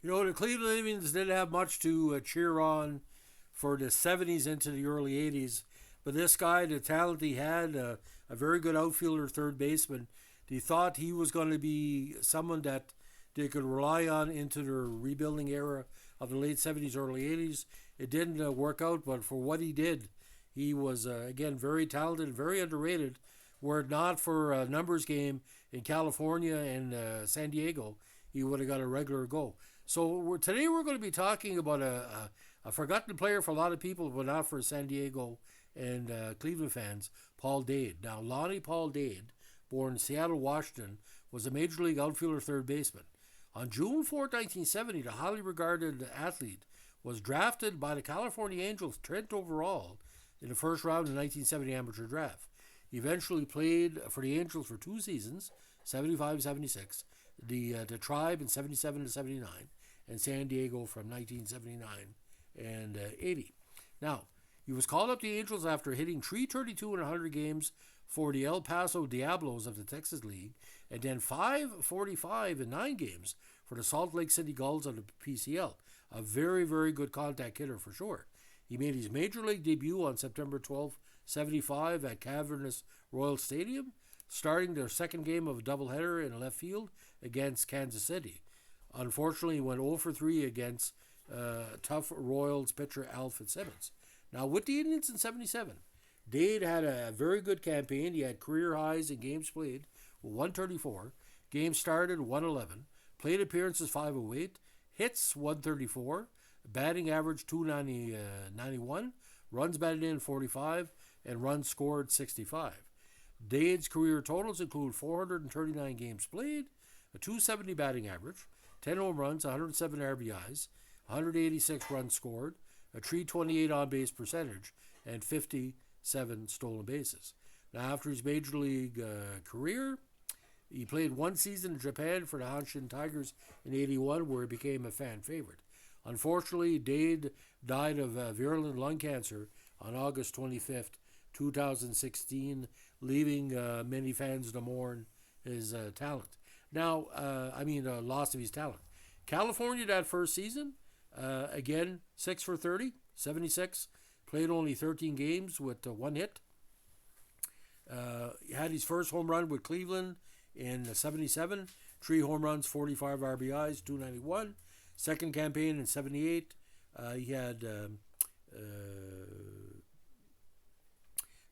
The Cleveland Indians didn't have much to cheer on for the 70s into the early 80s, but this guy, the talent he had, a very good outfielder, third baseman, they thought he was going to be someone that they could rely on into their rebuilding era of the late 70s, early 80s. It didn't work out, but for what he did, he was, again, very talented, very underrated. Were it not for a numbers game in California and San Diego, he would have got a regular go. So today we're going to be talking about a forgotten player for a lot of people, but not for San Diego and Cleveland fans, Paul Dade. Now, Lonnie Paul Dade, born in Seattle, Washington, was a Major League outfielder third baseman. On June 4, 1970, the highly regarded athlete was drafted by the California Angels 10th overall in the first round of the 1970 amateur draft. He eventually played for the Angels for 2 seasons, 75-76, the Tribe in 77-79, and San Diego from 1979 and 80. Now, he was called up to the Angels after hitting .332 in 100 games for the El Paso Diablos of the Texas League, and then .545 in 9 games for the Salt Lake City Gulls of the PCL. A very, very good contact hitter for sure. He made his Major League debut on September 12, 75 at Cavernous Royal Stadium, starting their second game of a doubleheader in left field against Kansas City. Unfortunately, he went 0 for 3 against tough Royals pitcher Al Fitzsimmons. Now, with the Indians in 77, Dade had a very good campaign. He had career highs in games played, 134, games started, 111, plate appearances, 508, hits, 134, batting average, 291, runs batted in, 45, and runs scored, 65. Dade's career totals include 439 games played, a 270 batting average, 10 home runs, 107 RBIs, 186 runs scored, a .328 on-base percentage, and 57 stolen bases. Now, after his Major League career, he played 1 season in Japan for the Hanshin Tigers in 81, where he became a fan favorite. Unfortunately, Dade died of virulent lung cancer on August 25th, 2016, leaving many fans to mourn his talent. Now, loss of his talent. California that first season, again, 6 for 30, 76, played only 13 games with 1 hit. He had his first home run with Cleveland in 77, 3 home runs, 45 RBIs, 291. Second campaign in 78, he had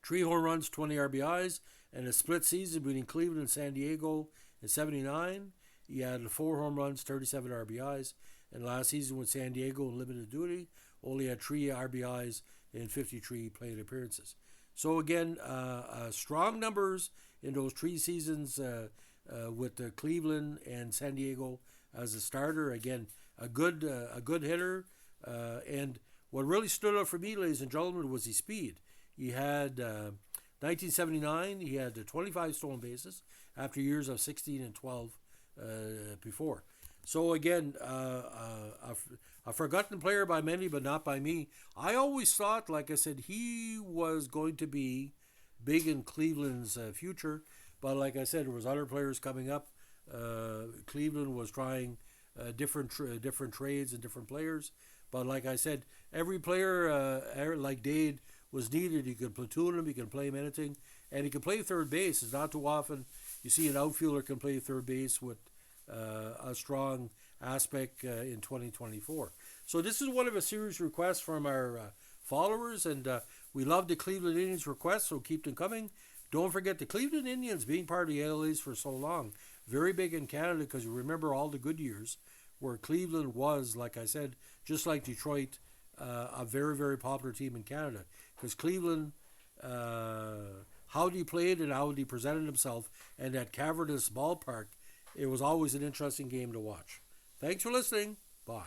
3 home runs, 20 RBIs, and a split season between Cleveland and San Diego in 79. He had 4 home runs, 37 RBIs, and last season with San Diego in limited duty, only had 3 RBIs in 53 plate appearances. So again, strong numbers in those 3 seasons with Cleveland and San Diego as a starter. Again, a good hitter, and what really stood out for me, ladies and gentlemen, was his speed. He had 1979. He had 25 stolen bases after years of 16 and 12 before. So again, a forgotten player by many, but not by me. I always thought, like I said, he was going to be big in Cleveland's future. But like I said, there was other players coming up. Cleveland was trying different trades and different players. But like I said, every player like Dade was needed. He could platoon him. He could play him anything, and he could play third base. It's not too often you see an outfielder can play third base with a strong aspect in 2024. So this is one of a series requests from our followers, and we love the Cleveland Indians requests, so keep them coming. Don't forget the Cleveland Indians being part of the LAs for so long. Very big in Canada, because you remember all the good years where Cleveland was, like I said, just like Detroit, a very, very popular team in Canada. Because Cleveland, how he played and how he presented himself, and at Cavernous Ballpark, it was always an interesting game to watch. Thanks for listening. Bye.